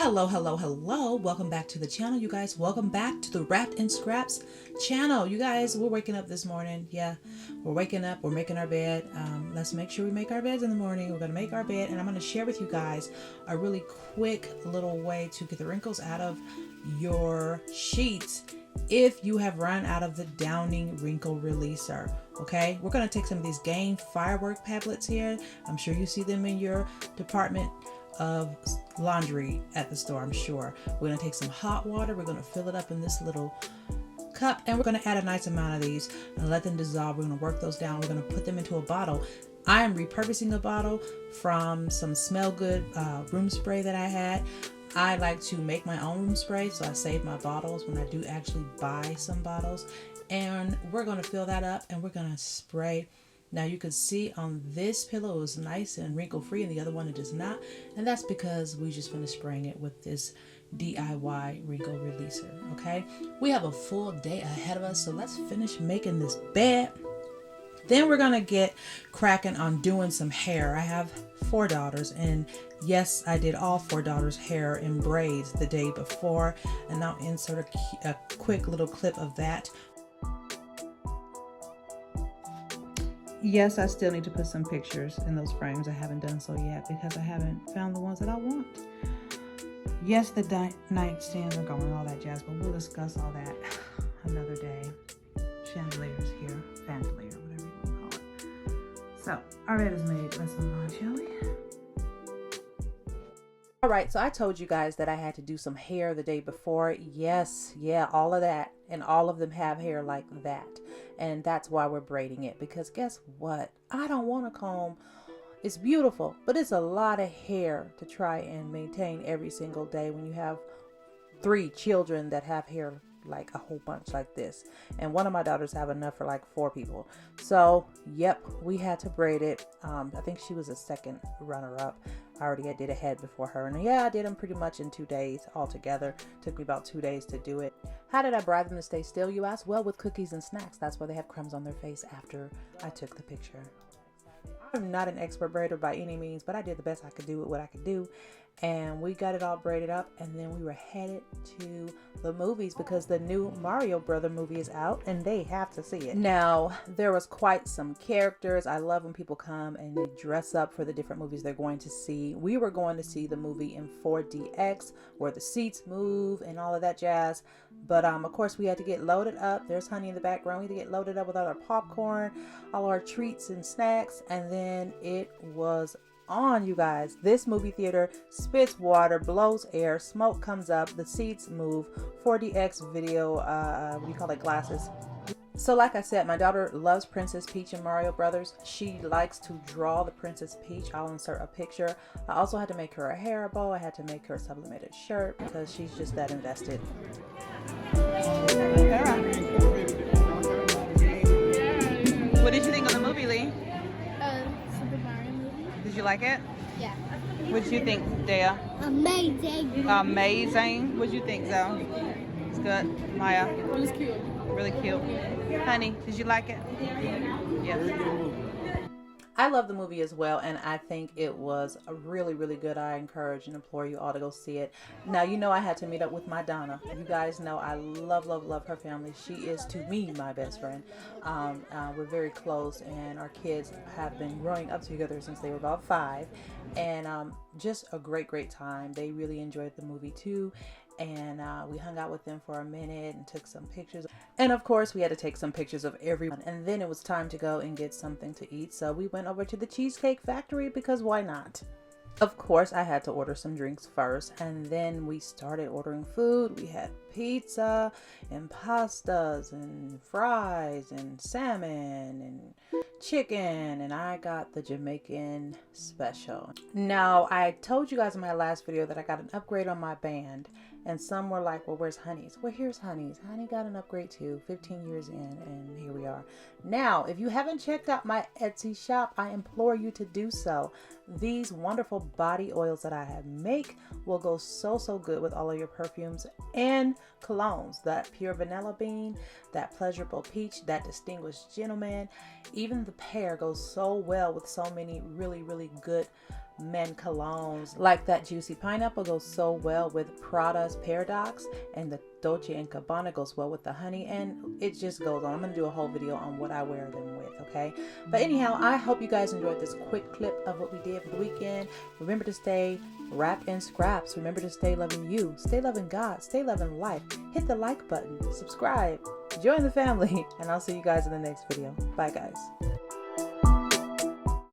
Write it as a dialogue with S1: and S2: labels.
S1: Hello, hello, hello. Welcome back to the channel, you guys. Welcome back to the Wrapped in Scraps channel. You guys, we're waking up this morning. Yeah, we're waking up. We're making our bed. Let's make sure we make our beds in the morning. We're going to make our bed, and I'm going to share with you guys a really quick little way to get the wrinkles out of your sheets if you have run out of the Downing wrinkle releaser. Okay, we're going to take some of these Gain firework tablets here. I'm sure you see them in your department of laundry at the store, I'm sure. We're going to take some hot water. We're going to fill it up in this little cup, and we're going to add a nice amount of these and let them dissolve. We're going to work those down. We're going to put them into a bottle. I am repurposing a bottle from some Smell Good room spray that I had. I like to make my own room spray, so I save my bottles when I do actually buy some bottles. And we're going to fill that up, and we're going to spray. Now you can see on this pillow is nice and wrinkle free, and the other one it is not, and that's because we just finished spraying it with this DIY wrinkle releaser. Okay, we have a full day ahead of us, so let's finish making this bed. Then we're gonna get cracking on doing some hair. I have 4 daughters, and yes, I did all 4 daughters' hair in braids the day before, and I'll insert a quick little clip of that. Yes, I still need to put some pictures in those frames. I haven't done so yet because I haven't found the ones that I want. Yes, the nightstands are going, all that jazz, but we'll discuss all that another day. Chandeliers here, chandelier, whatever you want to call it. So, our bed is made. Let's move on, shall we? All right, so I told you guys that I had to do some hair the day before. Yes, yeah, all of that. And all of them have hair like that. And that's why we're braiding it. Because guess what? I don't want to comb. It's beautiful, but it's a lot of hair to try and maintain every single day when you have 3 children that have hair like a whole bunch like this. And one of my daughters have enough for like 4 people. So, yep, we had to braid it. I think she was a second runner-up. I already did a head before her, and yeah, I did them pretty much in 2 days altogether. Took me about 2 days to do it. How did I bribe them to stay still, you ask? Well, with cookies and snacks. That's why they have crumbs on their face after I took the picture. I'm not an expert braider by any means, but I did the best I could do with what I could do. And we got it all braided up, and then we were headed to the movies because the new Mario Brother movie is out and they have to see it. Now, there was quite some characters. I love when people come and they dress up for the different movies they're going to see. We were going to see the movie in 4DX where the seats move and all of that jazz. But of course, we had to get loaded up. There's Honey in the background. We had to get loaded up with all our popcorn, all our treats and snacks, and then it was on, you guys. This movie theater spits water, blows air, smoke comes up, the seats move. 4DX video, what do you call it, glasses. So like I said, my daughter loves Princess Peach and Mario Brothers. She likes to draw the Princess Peach. I'll insert a picture. I also had to make her a hair bow. I had to make her a sublimated shirt because she's just that invested. What did you think of the movie, Lee?
S2: Super Mario movie.
S1: Did you like it?
S2: Yeah.
S1: What did you think, Dea?
S2: Amazing.
S1: Amazing. What did you think, Zoe? It's good. Maya?
S2: It was cute.
S1: Really cute. Honey, did you like it? Yes. I love the movie as well, and I think it was really, really good. I encourage and implore you all to go see it. Now, you know I had to meet up with my Donna. You guys know I love, love, love her family. She is, to me, my best friend. We're very close, and our kids have been growing up together since they were about 5. And just a great, great time. They really enjoyed the movie, too. And we hung out with them for a minute and took some pictures. And of course, we had to take some pictures of everyone. And then it was time to go and get something to eat. So we went over to the Cheesecake Factory because why not? Of course, I had to order some drinks first. And then we started ordering food. We had pizza and pastas and fries and salmon and chicken. And I got the Jamaican special. Now, I told you guys in my last video that I got an upgrade on my band. And some were like, well, where's Honey's? Well, here's Honey's. Honey got an upgrade too, 15 years in, and here we are. Now, if you haven't checked out my Etsy shop, I implore you to do so. These wonderful body oils that I have make will go so, so good with all of your perfumes and colognes. That pure vanilla bean, that pleasurable peach, that distinguished gentleman. Even the pear goes so well with so many really, really good men colognes. Like that Juicy Pineapple goes so well with Prada's Paradox, and the Dolce & Gabbana goes well with the honey, and it just goes on. I'm going to do a whole video on what I wear them with, okay? But anyhow, I hope you guys enjoyed this quick clip of what we did for the weekend. Remember to stay wrapped in scraps. Remember to stay loving you, stay loving God, stay loving life. Hit the like button, subscribe, join the family, and I'll see you guys in the next video. Bye, guys.